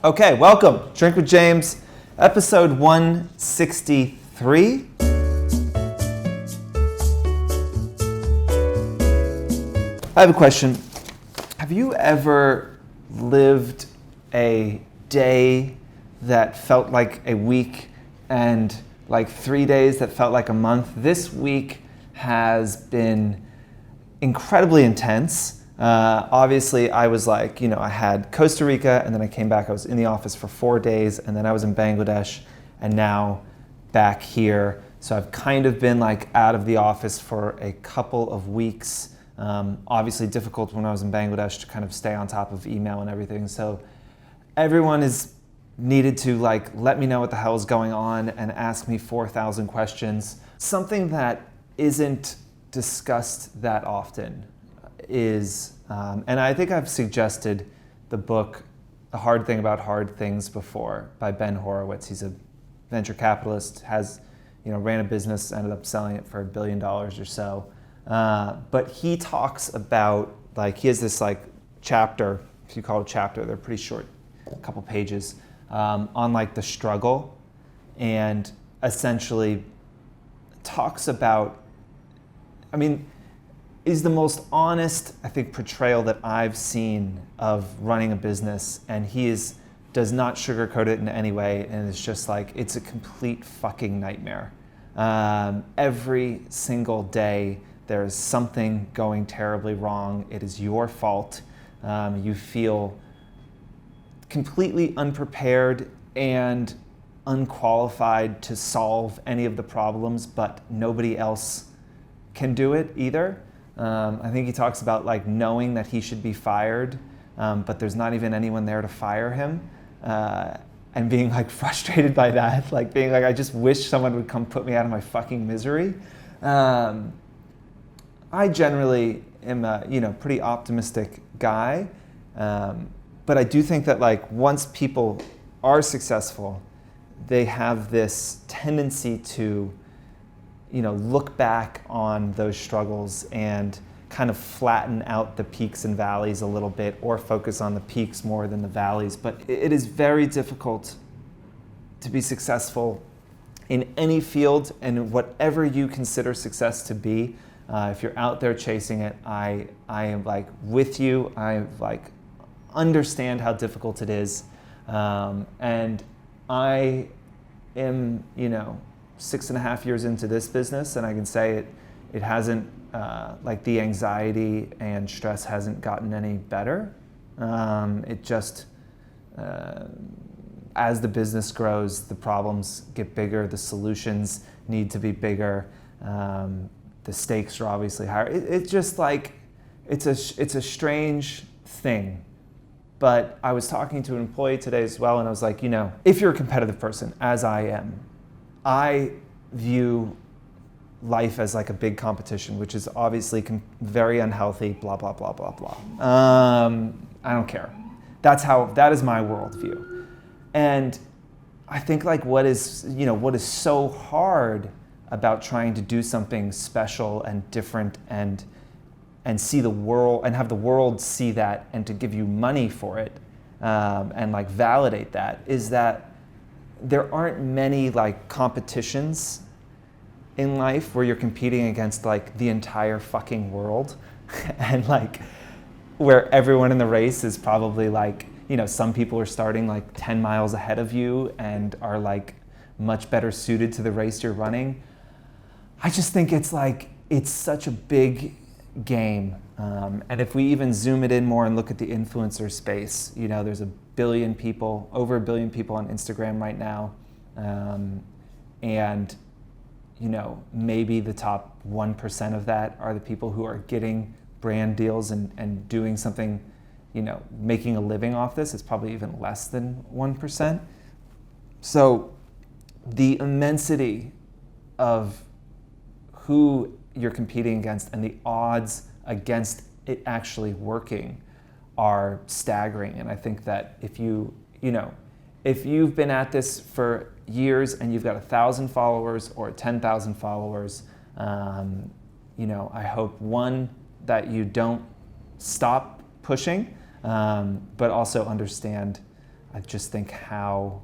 Okay, welcome. Drink with James, episode 163. I have a question. Have you ever lived a day that felt like a week and like 3 days that felt like a month? This week has been incredibly intense. Obviously, I was like, I had Costa Rica, and then I came back. I was in the office for 4 days, and then I was in Bangladesh, and now back here. So I've kind of been like out of the office for a couple of weeks. Obviously difficult when I was in Bangladesh to kind of stay on top of email and everything. So everyone is needed to like let me know what the hell is going on and ask me 4,000 questions. Something that isn't discussed that often is, and I think I've suggested the book, A Hard Thing About Hard Things before, by Ben Horowitz. He's a venture capitalist, ran a business, ended up selling it for $1 billion or so. But he talks about, he has this chapter, if you call it a chapter, they're pretty short, a couple pages, on the struggle, and essentially talks about, is the most honest, I think, portrayal that I've seen of running a business, and does not sugarcoat it in any way, and it's just it's a complete fucking nightmare. Every single day there's something going terribly wrong. It is your fault. You feel completely unprepared and unqualified to solve any of the problems, but nobody else can do it either. I think he talks about knowing that he should be fired, but there's not even anyone there to fire him, and being frustrated by that, being I just wish someone would come put me out of my fucking misery. I generally am a pretty optimistic guy, but I do think that once people are successful, they have this tendency to look back on those struggles and kind of flatten out the peaks and valleys a little bit, or focus on the peaks more than the valleys. But it is very difficult to be successful in any field, and whatever you consider success to be. If you're out there chasing it, I am with you. I understand how difficult it is, and I am 6.5 years into this business, and I can say it hasn't, the anxiety and stress hasn't gotten any better. It just, as the business grows, the problems get bigger, the solutions need to be bigger, the stakes are obviously higher. It's just it's a strange thing. But I was talking to an employee today as well, and I was if you're a competitive person, as I am, I view life as a big competition, which is obviously very unhealthy, blah, blah, blah, blah, blah. I don't care. That is my worldview. And I think what is so hard about trying to do something special and different and see the world, and have the world see that, and to give you money for it, and validate that, is that there aren't many competitions in life where you're competing against the entire fucking world, and where everyone in the race is probably some people are starting 10 miles ahead of you and are much better suited to the race you're running. I just think it's such a big game, and if we even zoom it in more and look at the influencer space, there's over 1 billion people on Instagram right now, and maybe the top 1% of that are the people who are getting brand deals and doing something, making a living off this. It's probably even less than 1%. So the immensity of who you're competing against and the odds against it actually working are staggering. And I think that if you've been at this for years and you've got 1,000 followers or 10,000 followers, I hope, one, that you don't stop pushing, but also understand, I just think how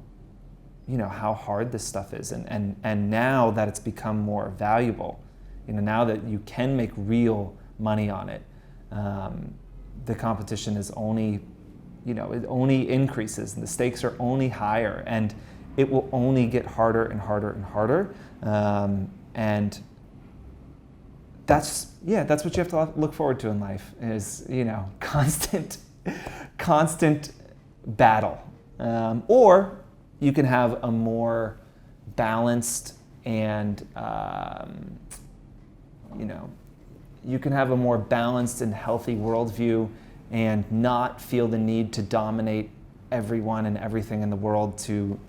hard this stuff is, and now that it's become more valuable, now that you can make real money on it, the competition is only, it only increases, and the stakes are only higher, and it will only get harder and harder and harder, and that's what you have to look forward to in life is, constant battle, or you can have a more balanced and you can have a more balanced and healthy worldview and not feel the need to dominate everyone and everything in the world to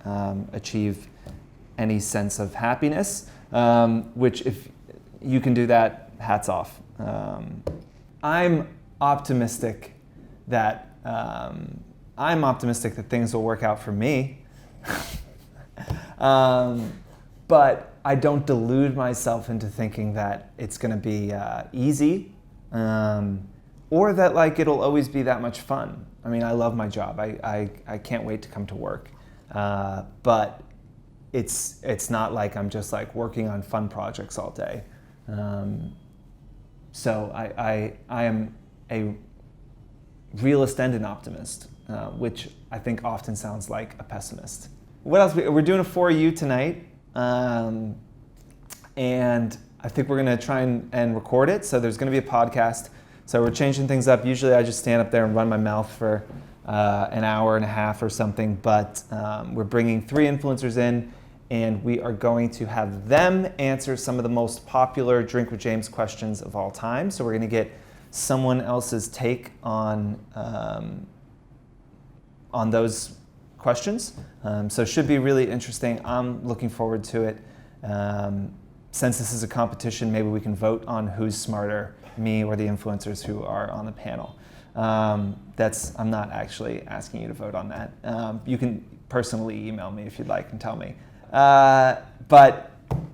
achieve any sense of happiness, which if you can do that, hats off. I'm optimistic that things will work out for me. But I don't delude myself into thinking that it's going to be easy, or that it'll always be that much fun. I mean, I love my job. I can't wait to come to work. But it's not like I'm just working on fun projects all day. So I am a realist and an optimist, which I think often sounds like a pessimist. What else? We're doing a For You tonight, and I think we're going to try and record it. So there's going to be a podcast. So we're changing things up. Usually I just stand up there and run my mouth for an hour and a half or something, but we're bringing 3 influencers in, and we are going to have them answer some of the most popular Drink with James questions of all time. So we're going to get someone else's take on those questions. So it should be really interesting. I'm looking forward to it. Since this is a competition, maybe we can vote on who's smarter, me or the influencers who are on the panel. I'm not actually asking you to vote on that. You can personally email me if you'd like and tell me. But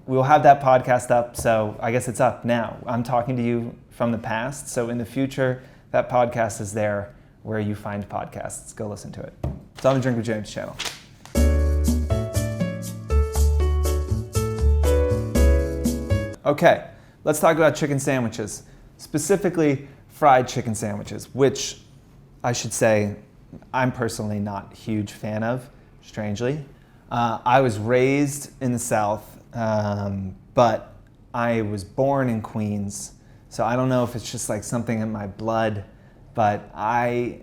we'll have that podcast up, so I guess it's up now. I'm talking to you from the past, so in the future, that podcast is there where you find podcasts. Go listen to it. It's on the Drink with James channel. Okay, let's talk about chicken sandwiches, specifically fried chicken sandwiches, which I should say I'm personally not a huge fan of, strangely. I was raised in the South, but I was born in Queens, so I don't know if it's just something in my blood, but I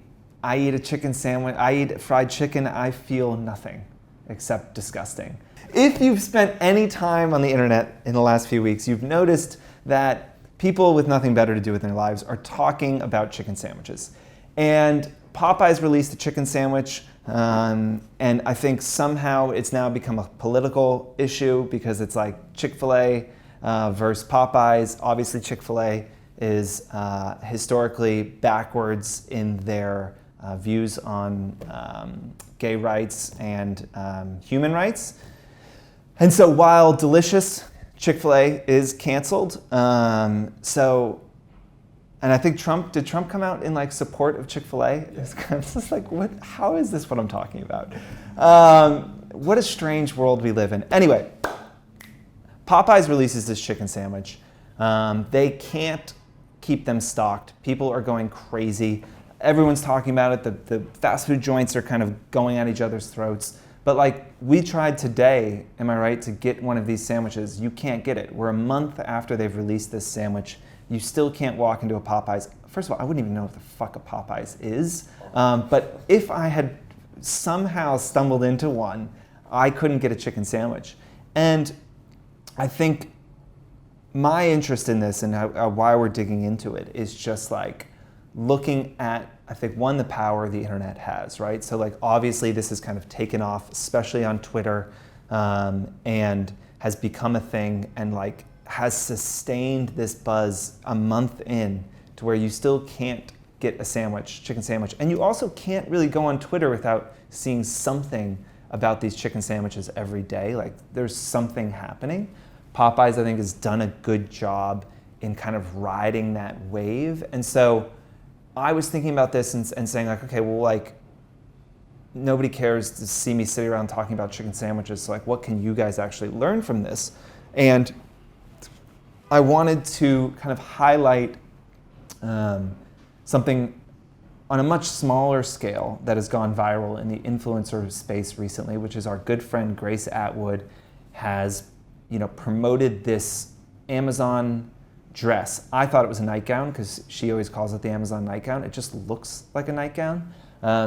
eat a chicken sandwich, I eat fried chicken, I feel nothing except disgusting. If you've spent any time on the internet in the last few weeks, you've noticed that people with nothing better to do with their lives are talking about chicken sandwiches. And Popeyes released a chicken sandwich, and I think somehow it's now become a political issue because it's Chick-fil-A versus Popeyes. Obviously, Chick-fil-A is historically backwards in their views on gay rights and human rights. And so while delicious, Chick-fil-A is canceled. And I think did Trump come out in support of Chick-fil-A? It's just what, how is this what I'm talking about? What a strange world we live in. Anyway, Popeyes releases this chicken sandwich. They can't keep them stocked. People are going crazy. Everyone's talking about it. The fast food joints are kind of going at each other's throats. But we tried today, am I right, to get one of these sandwiches. You can't get it. We're a month after they've released this sandwich. You still can't walk into a Popeyes. First of all, I wouldn't even know what the fuck a Popeyes is. But if I had somehow stumbled into one, I couldn't get a chicken sandwich. And I think my interest in this and why we're digging into it is just looking at, I think, one, the power the internet has, right? So obviously this has kind of taken off, especially on Twitter, and has become a thing and has sustained this buzz a month in to where you still can't get a sandwich, chicken sandwich. And you also can't really go on Twitter without seeing something about these chicken sandwiches every day. There's something happening. Popeyes, I think, has done a good job in kind of riding that wave. And so I was thinking about this and saying okay, well, nobody cares to see me sit around talking about chicken sandwiches. So like, what can you guys actually learn from this? And I wanted to kind of highlight something on a much smaller scale that has gone viral in the influencer space recently, which is our good friend Grace Atwood has, promoted this Amazon dress. I thought it was a nightgown because she always calls it the Amazon nightgown. It just looks like a nightgown.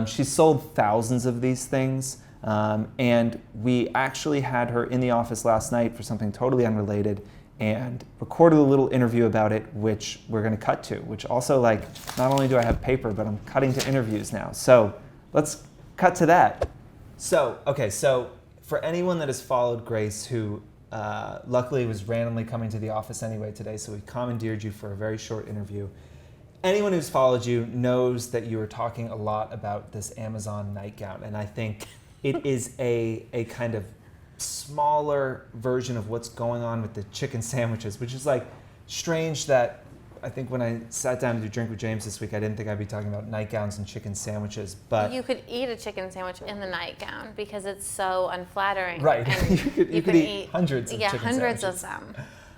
She's sold thousands of these things, and we actually had her in the office last night for something totally unrelated and recorded a little interview about it, which we're going to cut to, which also, like, not only do I have paper, but I'm cutting to interviews now. So let's cut to that. So for anyone that has followed Grace, who luckily was randomly coming to the office anyway today, so we commandeered you for a very short interview. Anyone who's followed you knows that you were talking a lot about this Amazon nightgown, and I think it is a kind of smaller version of what's going on with the chicken sandwiches, which is like strange that I think when I sat down to do Drink with James this week, I didn't think I'd be talking about nightgowns and chicken sandwiches, but you could eat a chicken sandwich in the nightgown because it's so unflattering. Right, you could eat hundreds of chicken hundreds sandwiches. of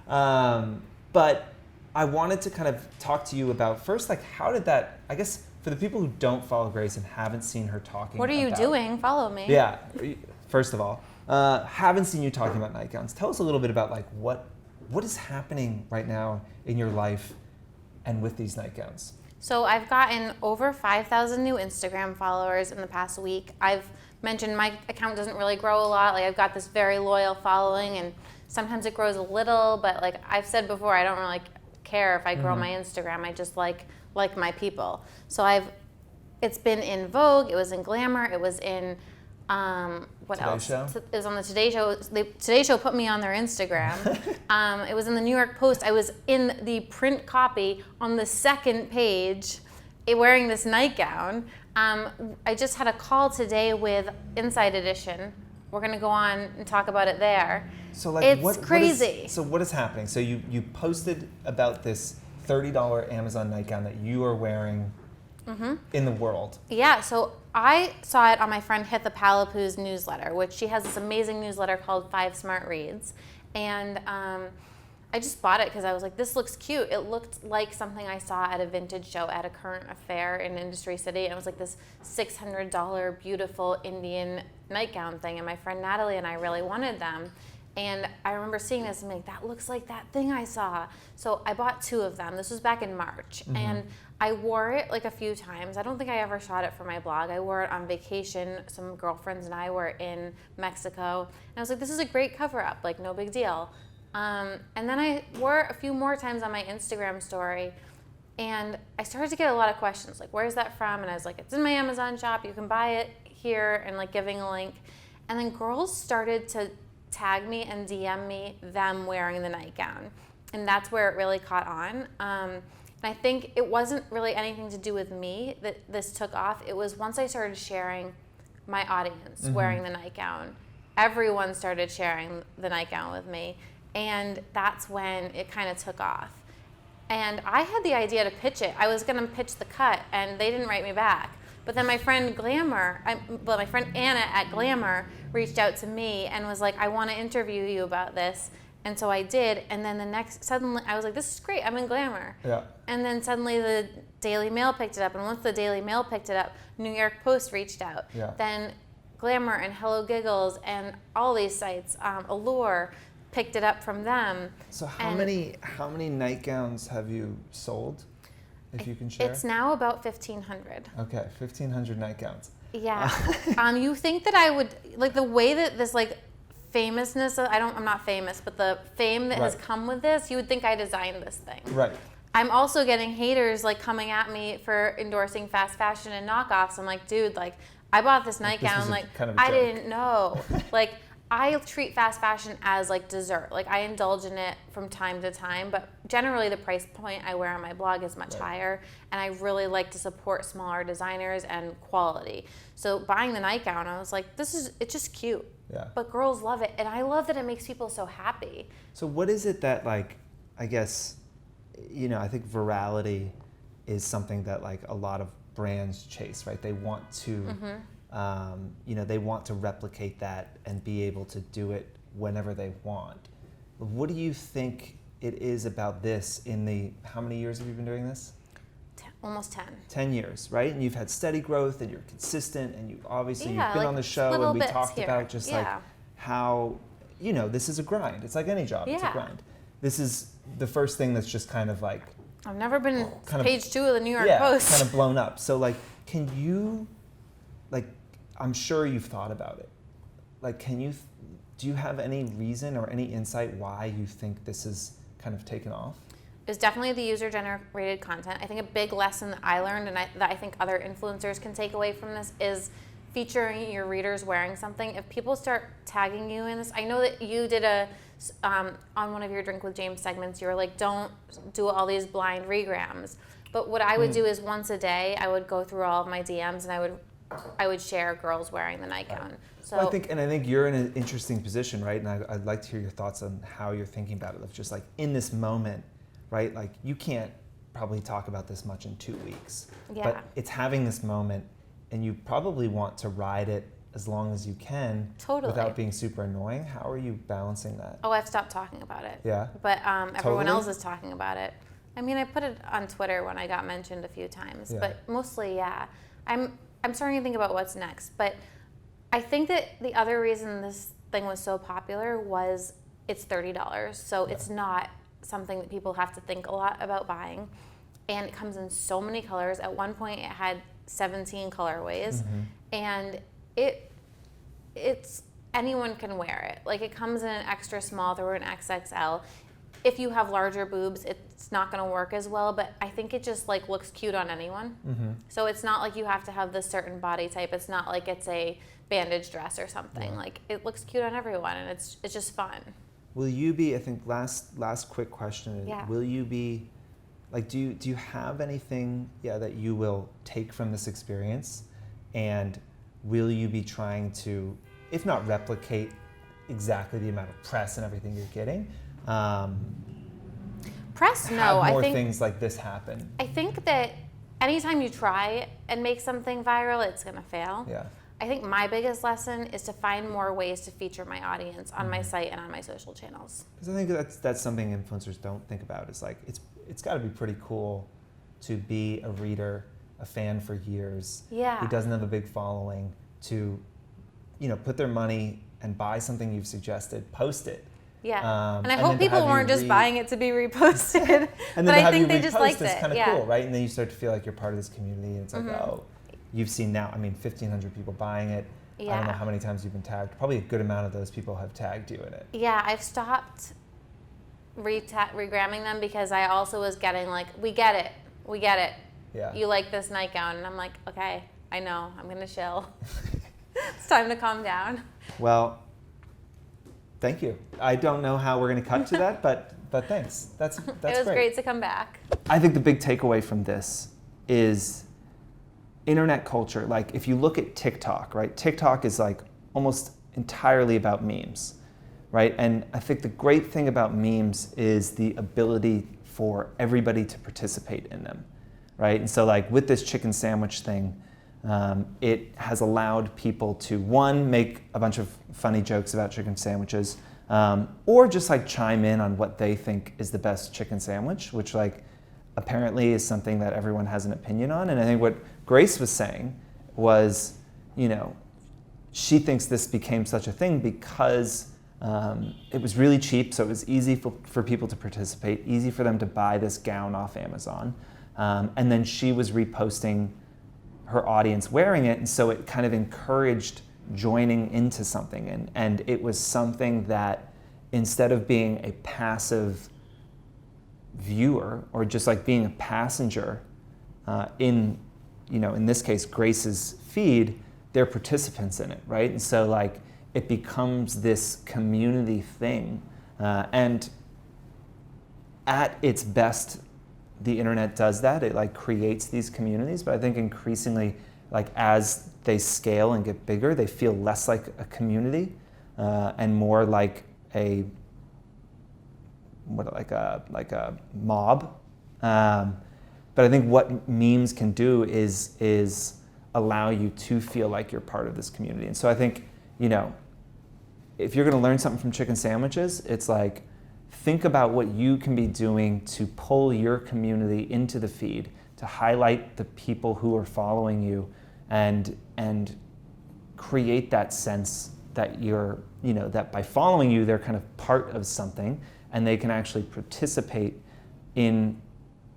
them. But I wanted to kind of talk to you about first, like, how did that, I guess for the people who don't follow Grace and haven't seen her talking What are you doing? Follow me. Yeah, first of all, haven't seen you talking about nightgowns. Tell us a little bit about like what is happening right now in your life and with these nightgowns. So I've gotten over 5,000 new Instagram followers in the past week. I've mentioned my account doesn't really grow a lot. Like, I've got this very loyal following, and sometimes it grows a little, but like I've said before, I don't really care if I grow my Instagram. I just like my people. So it's been in Vogue, it was in Glamour, it was in what Today else? Show? It was on the Today Show. The Today Show put me on their Instagram. It was in the New York Post. I was in the print copy on the second page wearing this nightgown. I just had a call today with Inside Edition. We're going to go on and talk about it there. So like, it's crazy. What is happening? So you posted about this $30 Amazon nightgown that you are wearing in the world. Yeah, so I saw it on my friend Hitha Palapoo's newsletter, which she has this amazing newsletter called 5 Smart Reads. And I just bought it because I was like, this looks cute. It looked like something I saw at a vintage show at a current affair in Industry City. And it was like this $600 beautiful Indian nightgown thing. And my friend Natalie and I really wanted them. And I remember seeing this and being like, that looks like that thing I saw. So I bought 2 of them. This was back in March. And I wore it like a few times. I don't think I ever shot it for my blog. I wore it on vacation. Some girlfriends and I were in Mexico. And I was like, this is a great cover up, like no big deal. And then I wore it a few more times on my Instagram story. And I started to get a lot of questions, like, where's that from? And I was like, it's in my Amazon shop. You can buy it here, and like giving a link. And then girls started to tag me and DM me them wearing the nightgown. And that's where it really caught on. And I think it wasn't really anything to do with me that this took off. It was once I started sharing my audience wearing the nightgown. Everyone started sharing the nightgown with me. And that's when it kind of took off. And I had the idea to pitch it. I was going to pitch the cut, and they didn't write me back. But then my friend my friend Anna at Glamour reached out to me and was like, I want to interview you about this. And so I did. And then suddenly I was like, this is great. I'm in Glamour. Yeah. And then suddenly the Daily Mail picked it up. And once the Daily Mail picked it up, New York Post reached out. Yeah. Then Glamour and Hello Giggles and all these sites, Allure, picked it up from them. So how many nightgowns have you sold, if you can share? It's now about 1,500. Okay, 1,500 nightgowns. Yeah. You think that I would, like, the way that this, like, famousness, I'm not famous, but the fame that has come with this, you would think I designed this thing. Right. I'm also getting haters, like, coming at me for endorsing fast fashion and knockoffs. I'm like, dude, like, I bought this nightgown, like, kind of a I joke. didn't know. Like, I treat fast fashion as like dessert. Like, I indulge in it from time to time, but generally the price point I wear on my blog is much higher, and I really like to support smaller designers and quality. So buying the nightgown, I was like, it's just cute. Yeah. But girls love it, and I love that it makes people so happy. So what is it that, like, I guess, I think virality is something that, like, a lot of brands chase, right? They want to they want to replicate that and be able to do it whenever they want. What do you think it is about this how many years have you been doing this? Almost 10. 10 years, right? And you've had steady growth and you're consistent and you've been like on the show and we talked here. about just like how, this is a grind. It's like any job, it's a grind. This is the first thing that's just kind of like... I've never been page 2 of the New York Post. Kind of blown up. So like, can you, like, I'm sure you've thought about it. Like, do you have any reason or any insight why you think this is kind of taken off? It's definitely the user-generated content. I think a big lesson that I learned and that I think other influencers can take away from this is featuring your readers wearing something. If people start tagging you in this, I know that you did on one of your Drink with James segments, you were like, don't do all these blind regrams. But what I would do is once a day, I would go through all of my DMs and I would share girls wearing the nightgown. So well, I think you're in an interesting position, right? And I'd like to hear your thoughts on how you're thinking about it. Of just like in this moment, right? Like you can't probably talk about this much in 2 weeks. Yeah. But it's having this moment and you probably want to ride it as long as you can without being super annoying. How are you balancing that? Oh, I've stopped talking about it. Yeah. But everyone else is talking about it. I mean, I put it on Twitter when I got mentioned a few times, but mostly, I'm starting to think about what's next. But I think that the other reason this thing was so popular was it's $30. So it's not something that people have to think a lot about buying. And it comes in so many colors. At one point, it had 17 colorways. And it's anyone can wear it. Like it comes in an extra small through an XXL. If you have larger boobs, it's not going to work as well, but I think it just like looks cute on anyone. So it's not like you have to have this certain body type. It's not like it's a bandage dress or something. Like it looks cute on everyone, and it's just fun. Will you be? I think last quick question. Will you be? Like, do you have anything that you will take from this experience, and will you be trying to, if not replicate exactly the amount of press and everything you're getting? Press, no. Have more I think things like this happen. I think that anytime you try and make something viral, it's gonna fail. Yeah. I think my biggest lesson is to find more ways to feature my audience on my site and on my social channels. Because I think that's something influencers don't think about. Is like it's got to be pretty cool to be a reader, a fan for years, who doesn't have a big following, to put their money and buy something you've suggested, post it. Yeah, and I hope people weren't just buying it to be reposted, and then but I think they just liked it. It's kind of cool, right? And then you start to feel like you're part of this community, and it's like, oh, you've seen now, 1,500 people buying it. I don't know how many times you've been tagged. Probably a good amount of those people have tagged you in it. Yeah, I've stopped regramming them because I also was getting like, we get it. Yeah. You like this nightgown, and I'm like, okay, I know, I'm gonna chill. It's time to calm down. Well, thank you. I don't know how we're going to cut to that, but thanks. That's it was great to come back. I think the big takeaway from this is internet culture. Like if you look at TikTok, right? TikTok is like almost entirely about memes, right? And I think the great thing about memes is the ability for everybody to participate in them, right? And so like with this chicken sandwich thing, it has allowed people to, one, make a bunch of funny jokes about chicken sandwiches, or just like chime in on what they think is the best chicken sandwich, which like apparently is something that everyone has an opinion on. And I think what Grace was saying was, she thinks this became such a thing because it was really cheap, so it was easy for people to participate, easy for them to buy this gown off Amazon. And then she was reposting her audience wearing it, and so it kind of encouraged joining into something, and it was something that instead of being a passive viewer or just like being a passenger in this case Grace's feed, they're participants in it, right? And so like it becomes this community thing, and at its best the internet does that. It like creates these communities, but I think increasingly, like as they scale and get bigger, they feel less like a community and more like a mob. But I think what memes can do is allow you to feel like you're part of this community. And so I think, if you're going to learn something from chicken sandwiches, it's like, think about what you can be doing to pull your community into the feed, to highlight the people who are following you, and create that sense that that by following you, they're kind of part of something, and they can actually participate in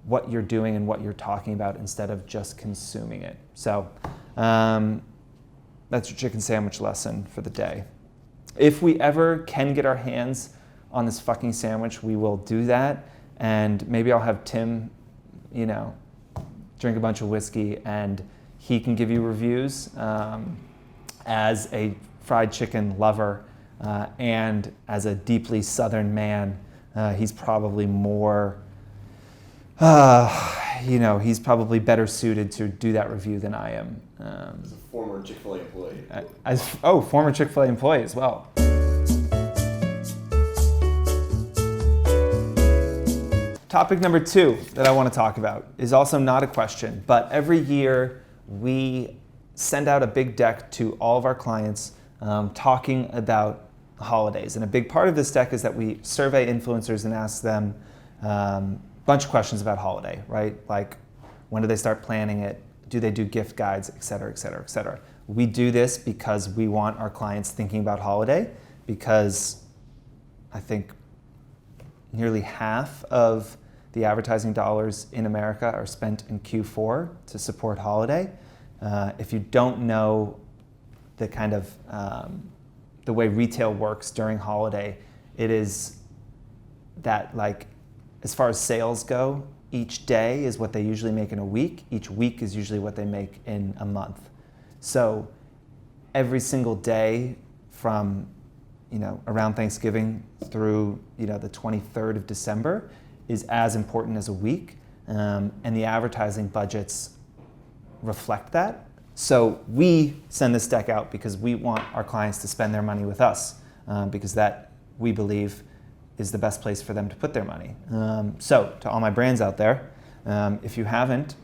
what you're doing and what you're talking about instead of just consuming it. So that's your chicken sandwich lesson for the day. If we ever can get our hands on this fucking sandwich, we will do that. And maybe I'll have Tim, drink a bunch of whiskey, and he can give you reviews as a fried chicken lover and as a deeply Southern man. He's probably more, he's probably better suited to do that review than I am. As a former Chick-fil-A employee. Former Chick-fil-A employee as well. Topic number 2 that I want to talk about is also not a question, but every year we send out a big deck to all of our clients talking about holidays. And a big part of this deck is that we survey influencers and ask them a bunch of questions about holiday, right? Like, when do they start planning it? Do they do gift guides, et cetera, et cetera, et cetera. We do this because we want our clients thinking about holiday, because I think nearly half of the advertising dollars in America are spent in Q4 to support holiday. If you don't know the kind of the way retail works during holiday, it is that, like, as far as sales go, each day is what they usually make in a week. Each week is usually what they make in a month. So every single day from around Thanksgiving through the 23rd of December is as important as a week, and the advertising budgets reflect that. So we send this deck out because we want our clients to spend their money with us, because that, we believe, is the best place for them to put their money. So to all my brands out there, if you haven't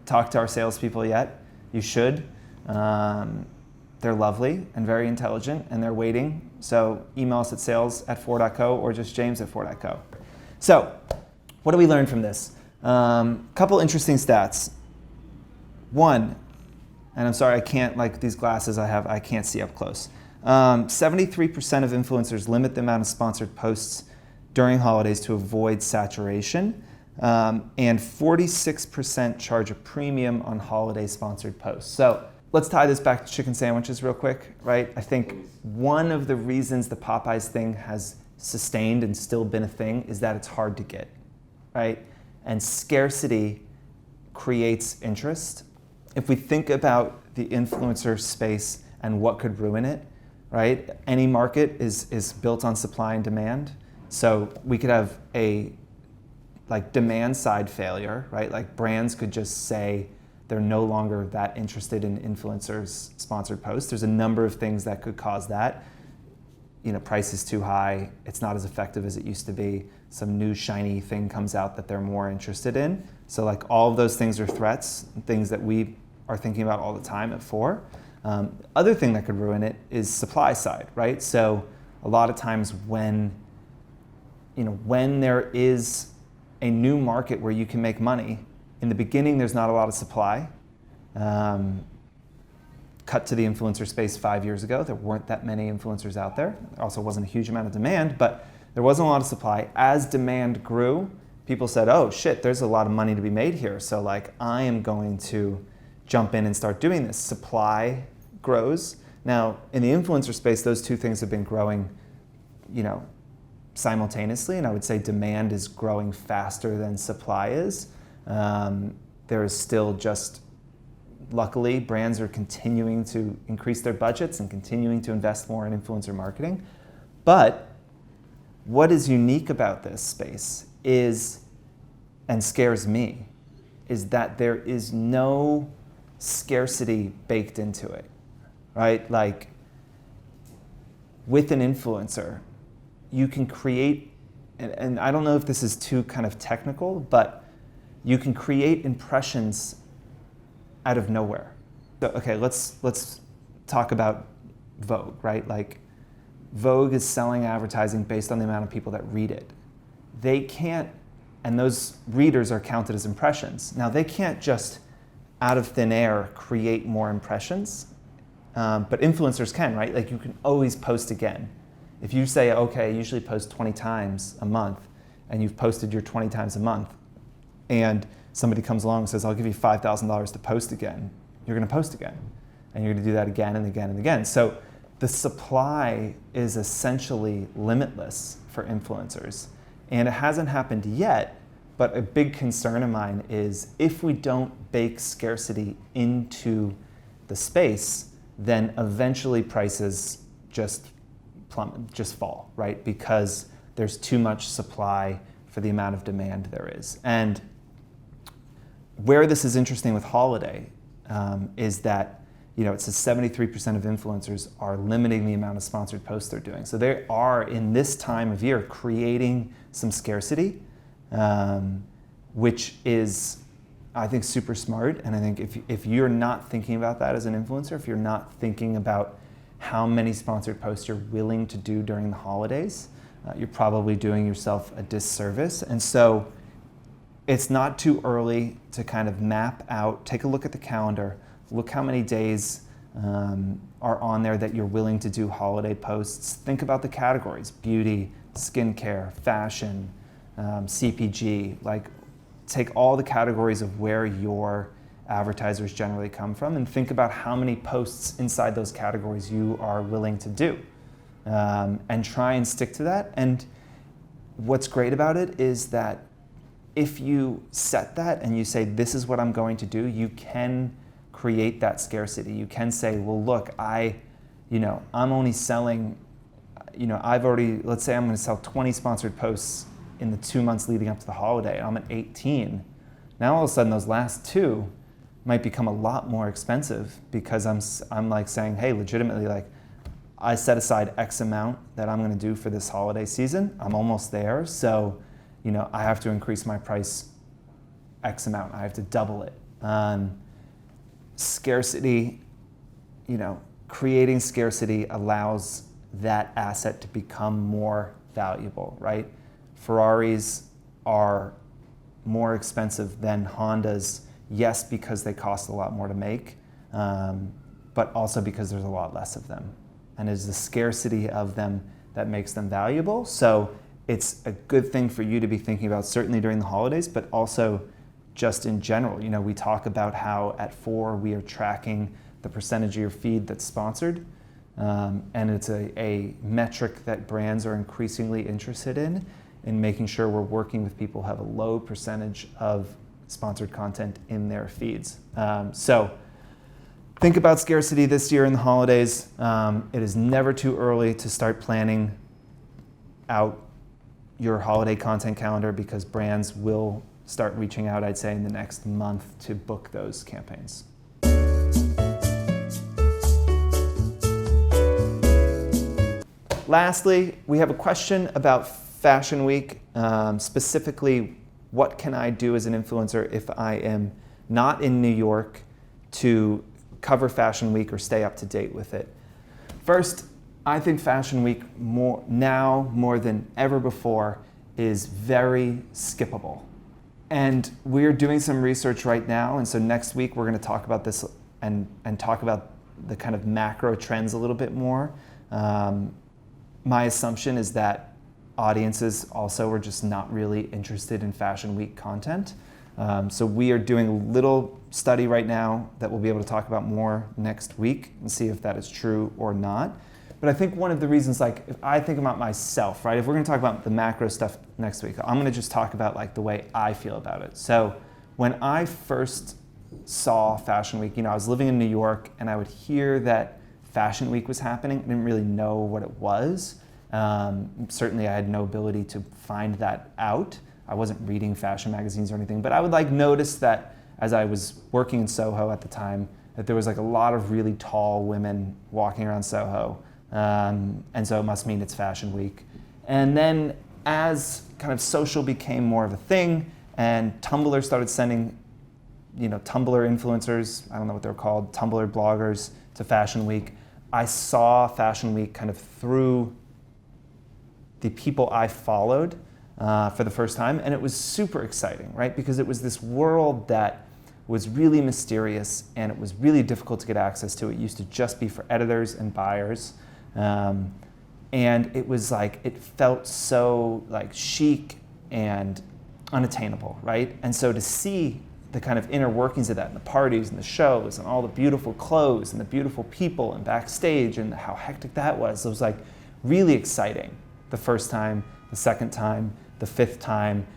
talked to our salespeople yet, you should. They're lovely and very intelligent, and they're waiting. So email us at sales@4.co or just james@4.co. So what do we learn from this? Couple interesting stats. One, and I'm sorry, I can't, like these glasses I have, I can't see up close. 73% of influencers limit the amount of sponsored posts during holidays to avoid saturation, and 46% charge a premium on holiday sponsored posts. So let's tie this back to chicken sandwiches real quick, right? I think one of the reasons the Popeyes thing has sustained and still been a thing is that it's hard to get, right? And scarcity creates interest. If we think about the influencer space and what could ruin it, right? Any market is built on supply and demand. So we could have a demand side failure, right? Like, brands could just say they're no longer that interested in influencers sponsored posts. There's a number of things that could cause that. Price is too high, it's not as effective as it used to be, some new shiny thing comes out that they're more interested in. So like, all of those things are threats, things that we are thinking about all the time at 4. Other thing that could ruin it is supply side, right? So a lot of times when there is a new market where you can make money, in the beginning there's not a lot of supply. Cut to the influencer space 5 years ago, there weren't that many influencers out there. There also wasn't a huge amount of demand, but there wasn't a lot of supply. As demand grew, people said, oh shit, there's a lot of money to be made here. So like, I am going to jump in and start doing this. Supply grows. Now, in the influencer space, those two things have been growing, simultaneously, and I would say demand is growing faster than supply is. There is still just, luckily, brands are continuing to increase their budgets and continuing to invest more in influencer marketing. But what is unique about this space is, and scares me, is that there is no scarcity baked into it, right? Like, with an influencer, you can create, and I don't know if this is too kind of technical, but you can create impressions out of nowhere. Okay, let's talk about Vogue, right? Like, Vogue is selling advertising based on the amount of people that read it. They can't, and those readers are counted as impressions. Now, they can't just out of thin air create more impressions, but influencers can, right? Like, you can always post again. If you say, okay, I usually post 20 times a month, and you've posted your 20 times a month, and somebody comes along and says, I'll give you $5,000 to post again, you're gonna post again. And you're gonna do that again and again and again. So the supply is essentially limitless for influencers. And it hasn't happened yet, but a big concern of mine is if we don't bake scarcity into the space, then eventually prices just plummet, just fall, right? Because there's too much supply for the amount of demand there is. And where this is interesting with holiday is that, it says 73% of influencers are limiting the amount of sponsored posts they're doing. So they are, in this time of year, creating some scarcity, which is, I think, super smart. And I think if you're not thinking about that as an influencer, if you're not thinking about how many sponsored posts you're willing to do during the holidays, you're probably doing yourself a disservice. And so it's not too early to kind of map out, take a look at the calendar, look how many days are on there that you're willing to do holiday posts. Think about the categories: beauty, skincare, fashion, CPG. Like, take all the categories of where your advertisers generally come from and think about how many posts inside those categories you are willing to do, and try and stick to that. And what's great about it is that if you set that and you say, this is what I'm going to do, you can create that scarcity. You can say, well, look, I'm only selling, let's say I'm going to sell 20 sponsored posts in the 2 months leading up to the holiday. I'm at 18. Now all of a sudden those last 2 might become a lot more expensive because I'm like saying, hey, legitimately, like, I set aside X amount that I'm going to do for this holiday season. I'm almost there. So, I have to increase my price X amount. I have to double it. Scarcity, creating scarcity allows that asset to become more valuable, right? Ferraris are more expensive than Hondas, yes, because they cost a lot more to make, but also because there's a lot less of them. And it's the scarcity of them that makes them valuable. So it's a good thing for you to be thinking about, certainly during the holidays, but also just in general. We talk about how at 4 we are tracking the percentage of your feed that's sponsored, and it's a metric that brands are increasingly interested in making sure we're working with people who have a low percentage of sponsored content in their feeds. So think about scarcity this year in the holidays. It is never too early to start planning out your holiday content calendar because brands will start reaching out, I'd say, in the next month to book those campaigns. Lastly, we have a question about Fashion Week, specifically, what can I do as an influencer if I am not in New York to cover Fashion Week or stay up to date with it? First, I think Fashion Week more than ever before is very skippable. And we're doing some research right now, and so next week we're going to talk about this and talk about the kind of macro trends a little bit more. My assumption is that audiences also are just not really interested in Fashion Week content. So we are doing a little study right now that we'll be able to talk about more next week and see if that is true or not. But I think one of the reasons, like, if I think about myself, right, if we're going to talk about the macro stuff next week, I'm going to just talk about like the way I feel about it. So when I first saw Fashion Week, I was living in New York and I would hear that Fashion Week was happening. I didn't really know what it was. Certainly I had no ability to find that out. I wasn't reading fashion magazines or anything, but I would like notice that as I was working in Soho at the time, that there was like a lot of really tall women walking around Soho. And so it must mean it's Fashion Week. And then as kind of social became more of a thing and Tumblr started sending Tumblr influencers, I don't know what they're called, Tumblr bloggers to Fashion Week. I saw Fashion Week kind of through the people I followed for the first time, and it was super exciting, right? Because it was this world that was really mysterious and it was really difficult to get access to. It used to just be for editors and buyers. And it was like, it felt so like chic and unattainable, right? And so to see the kind of inner workings of that, and the parties and the shows and all the beautiful clothes and the beautiful people and backstage and how hectic that was, it was like really exciting the first time, the second time, the fifth time.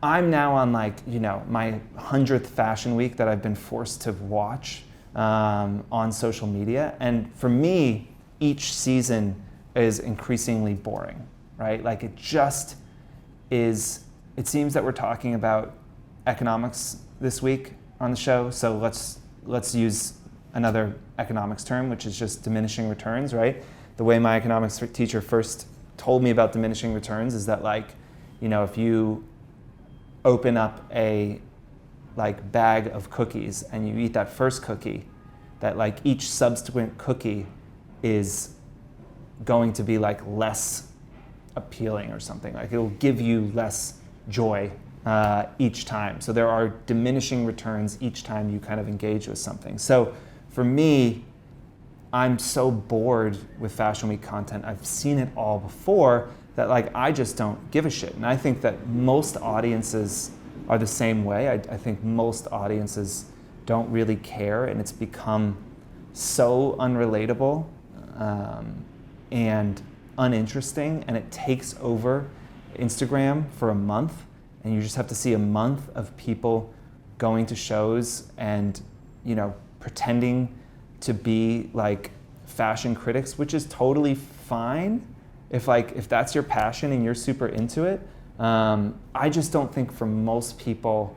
I'm now on like, my 100th Fashion Week that I've been forced to watch on social media. And for me, each season is increasingly boring, right? Like it just is, it seems that we're talking about economics this week on the show. So let's use another economics term, which is just diminishing returns, right? The way my economics teacher first told me about diminishing returns is that like, if you open up a like bag of cookies and you eat that first cookie, that like each subsequent cookie is going to be like less appealing or something. Like it'll give you less joy each time. So there are diminishing returns each time you kind of engage with something. So for me, I'm so bored with Fashion Week content. I've seen it all before that like I just don't give a shit. And I think that most audiences are the same way. I think most audiences don't really care, and it's become so unrelatable and uninteresting, and it takes over Instagram for a month, and you just have to see a month of people going to shows and pretending to be like fashion critics, which is totally fine if that's your passion and you're super into it. I just don't think for most people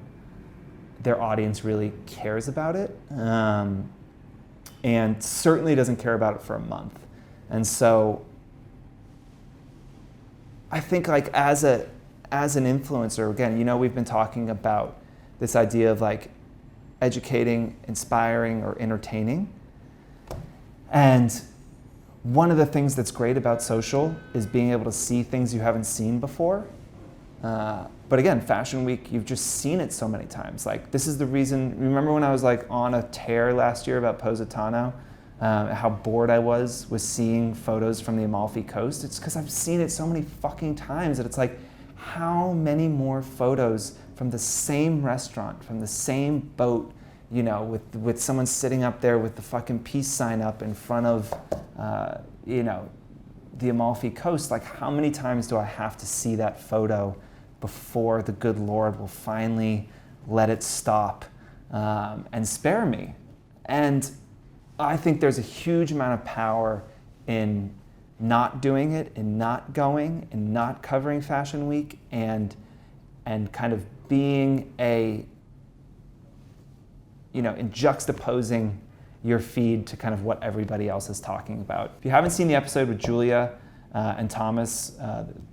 their audience really cares about it, and certainly doesn't care about it for a month. And so I think like as an influencer, again, we've been talking about this idea of like educating, inspiring, or entertaining. And one of the things that's great about social is being able to see things you haven't seen before. But again, Fashion Week, you've just seen it so many times. Like this is the reason, remember when I was like on a tear last year about Positano, how bored I was with seeing photos from the Amalfi Coast? It's because I've seen it so many fucking times that it's like, how many more photos from the same restaurant, from the same boat, with someone sitting up there with the fucking peace sign up in front of, the Amalfi Coast? Like how many times do I have to see that photo before the good Lord will finally let it stop and spare me? And I think there's a huge amount of power in not doing it, in not going, in not covering Fashion Week, and kind of being in juxtaposing your feed to kind of what everybody else is talking about. If you haven't seen the episode with Julia and Thomas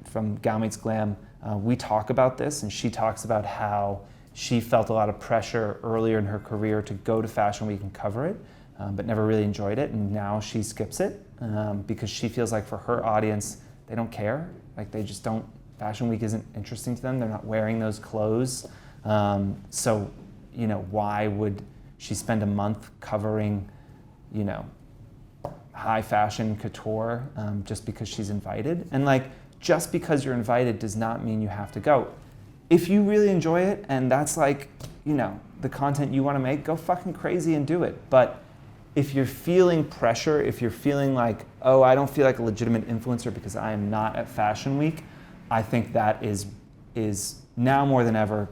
from Gal Meets Glam, we talk about this, and she talks about how she felt a lot of pressure earlier in her career to go to Fashion Week and cover it, but never really enjoyed it, and now she skips it because she feels like for her audience, they don't care. Like they just don't, Fashion Week isn't interesting to them. They're not wearing those clothes. So, why would she spend a month covering, high fashion couture just because she's invited? And like, just because you're invited does not mean you have to go. If you really enjoy it and that's like, the content you want to make, go fucking crazy and do it. But if you're feeling pressure, if you're feeling like, oh, I don't feel like a legitimate influencer because I am not at Fashion Week, I think that is now more than ever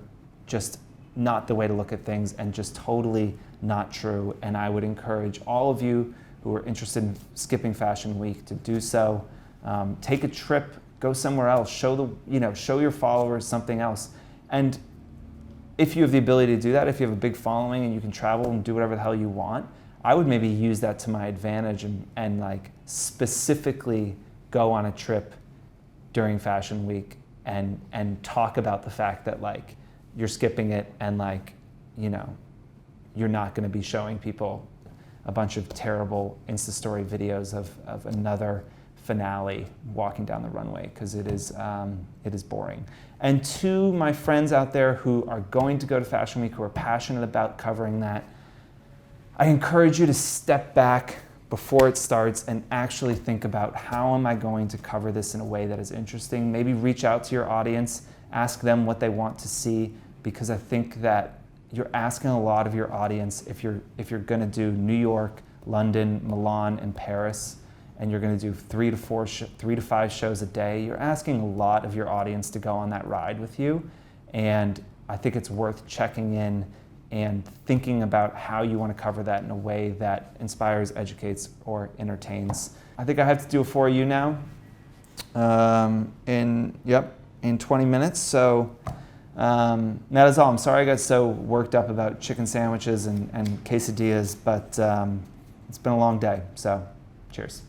just not the way to look at things, and just totally not true. And I would encourage all of you who are interested in skipping Fashion Week to do so. Take a trip, go somewhere else, show your followers something else. And if you have the ability to do that, if you have a big following and you can travel and do whatever the hell you want, I would maybe use that to my advantage and like specifically go on a trip during Fashion Week and talk about the fact that like you're skipping it and like, you're not going to be showing people a bunch of terrible Insta story videos of another finale walking down the runway, because it is boring. And to my friends out there who are going to go to Fashion Week, who are passionate about covering that, I encourage you to step back before it starts and actually think about, how am I going to cover this in a way that is interesting? Maybe reach out to your audience, ask them what they want to see, because I think that you're asking a lot of your audience if you're going to do New York, London, Milan, and Paris, and you're going to do 3 to 5 shows a day. You're asking a lot of your audience to go on that ride with you, and I think it's worth checking in and thinking about how you want to cover that in a way that inspires, educates, or entertains. I think I have to do it for you now in 20 minutes. So that is all. I'm sorry I got so worked up about chicken sandwiches and quesadillas, but it's been a long day, so cheers.